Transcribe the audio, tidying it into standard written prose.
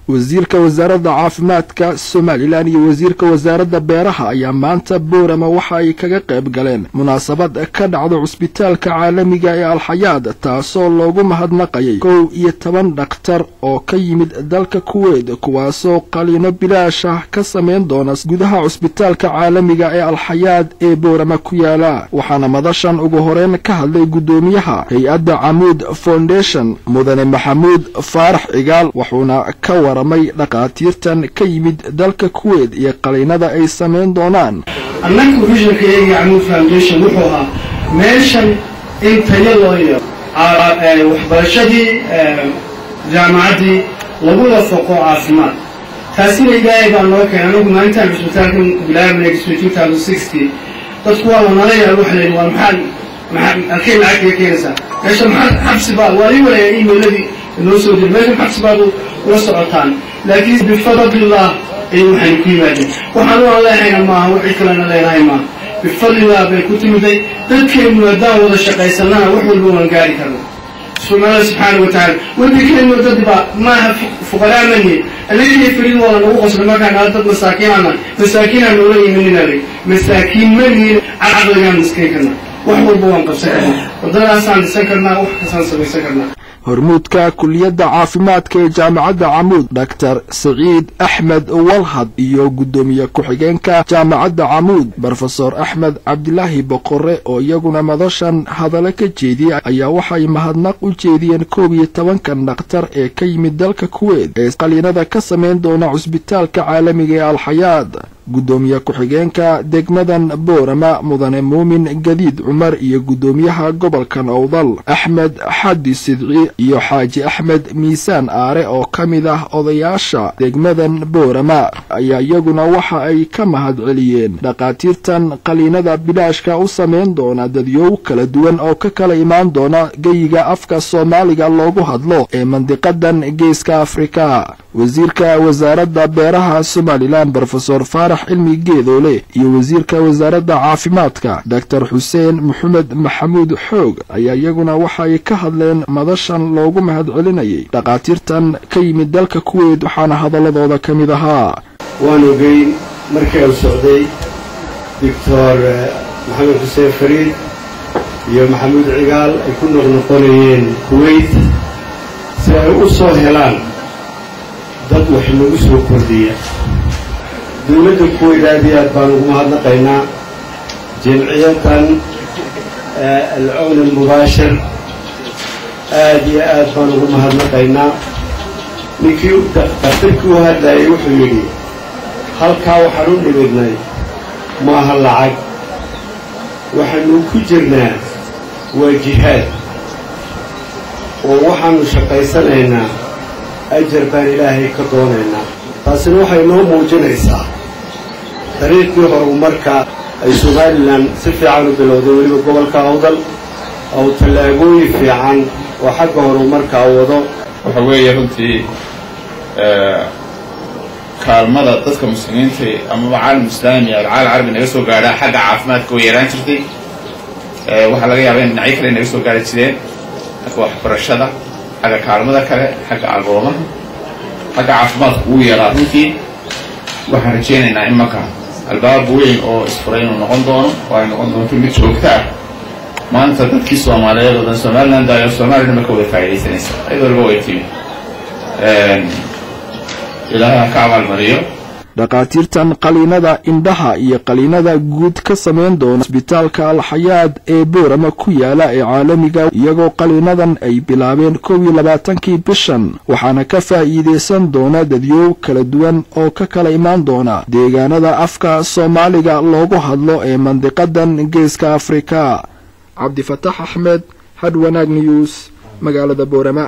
wasiirka wasaaradda caafimaadka Soomaaliland iyo wasiirka wasaaradda beeraha ayaa maanta Boorama waxa ay kaga qayb galeen munaasabad ka dhacdo cusbitaalka caalamiga ee Al-Hayaad taasoo loogu mahadnaqayay 11 dhakhtar oo ka yimid dalka Kuwait kuwaasoo qaliino bilaash ah ka sameyn doona gudaha cusbitaalka caalamiga ee Al-Hayaad ee Boorama ku yaala waxaana madashan ugu horeyn ka hadlay gudoomiyaha hay'adda Amuud Foundation Mudane Maxamuud Faarax Cigaal wuxuuna ka waramay dhaqaatiirtan ka yimid dalka Kuwait iyo qaliinada ay sameyn doonaan annagu visionkeega Amuud Foundation wuxuu ahaa meeshan inta loo waxbarashadii jaamacadii lagu waafaqo caafimaad taasina ilaahay baa noo keenay anigu maalintan cusbitaalka bilaabnay 2060 dadku waa nalaya waxa la waa maxaa keen lacag keenaysa meesha maxaa xabsi baa wali wala emailadi noo soo diray meesha xabsi baa la socotaan laakiin bifadlillah ay waxay ku yimaadeen waxaan u leeyahay ma wixii kale na leeyahay ma bifadlillah bay ku timiday dadkeenu wadaan wada shaqaysanana wax walba waan gaari karnaa subhanahu wa ta'ala wadikeen wadada ma fuqaraa mani alladii yafridu wala nagu qosna ma kana dad masaakiina loo yiminay masaakiin mani aqalgan miskinkana wax walba waan qabsanaa wadadaasaan dhisan karnaa wax ka samaysan karnaa hormuudka kulliyadda caafimaadka ee jaamacadda Amuud Dr. Saciid Axmed Walhad iyo gudoomiye ku-xigeenka jaamacadda Amuud Professor Axmed Cabdilaahi Boqore oo iyaguna madashan hadallo ka jeediyay ayaa waxay mahadnaq u jeediyeen 11 dhakhtar ee ka yimid dalka Kuwait ee qaliinada ka sameyn doona cusbitaalka caalamiga ee Al-Hayaad gudoomiye ku-xigeenka degmadan Boorama Mudane Muumin Gadiid Cumar iyo gudoomiyaha gobolka Awdal Axmed Xadi Sidci iyo Xaaji Axmed Miisaan Aare oo kamid ah odayaasha degmadan Boorama ayaa iyaguna waxa ay ka mahad celiyeen dhaqaatiirtan qaliinada bilaashka u sameyn doona dadyow kala duwan oo ka kala imaan doona geyiga afka Soomaaliga loogu hadlo ee mandiqadan Geeska Afrika wasiirka wasaaradda beeraha Soomaaliland Professor Faarax Cilmi Geedoole iyo wasiirka wasaaradda caafimaadka Dr. Xuseen Maxamed Maxamuud Xoog ayaa iyaguna waxay ka hadleen madashan loogu mahad celinayay dhaqaatiirtan ka yimid dalka Kuwait waxaana hadaladooda kamid ahaa waanu geyn markii uu socday Dr. Maxamed Xuseen Fariid iyo Maxamuud Cigaal ay ku noqonayeen Kuwait si ay u soo helaan dad wax lagu soo kordhiya dawladda Kuwait aad baan ugu mahadnaqaynaa jamciyadan al-awn al-mubashir aad baan ugu mahadnaqaynaa ninkii dhakhtarkii u hadlayay wuxuu yidhi halkaa waxaan u dhibidnay maaha lacag waxaanu ku jirnaa waa jihaad oo waxaanu shaqaysanaynaa ajar baan ilaahay ka doonaynaa taasina waxay noo muujinaysaa dariiqii horumarka ay Soomaaliland si fiican u bilowday weliba gobolka Awdal oo talaabooyin fiican oo xagga horumarka wado waxa weeye runtii kaalmada dadka muslimiinta ama caalam islaami iyo caalam carabi naga soo gaadha xagga caafimaadka oo yaraan jirtay waxa laga yaabaa in dhinacyo kale naga soo gaari jireen waxbarashada xagga kaalmada kale xagga agoomaha xagga caafimaadka ugu yaraa runtii waxaan rajaynaynaa in marka albaab weyn oo isfuray inuu noqon doono oo ay noqon doonto mid joogto ah maanta dadkii Soomaaliyeed oo Soomaaliland iyo Soomaaliland marka wada faa'iideysanaysa ayadoo laga weydiin ilaahay ka amal mariyo dhaqaatiirtan qaliinada indhaha iyo qaliinada guud ka sameyn doona cusbitaalka Al-Hayaad ee Boorama ku yaala ee caalamiga iyagoo qaliinadan ay bilaabeen 22 bishan waxaana ka faa'iideysan doona dadyow kala duwan oo ka kala imaan doona deegaanada afka Soomaaliga loogu hadlo ee mandiqadan Geeska Afrika Cabdi Fataax Axmed Hadwanaag News magaalada Boorama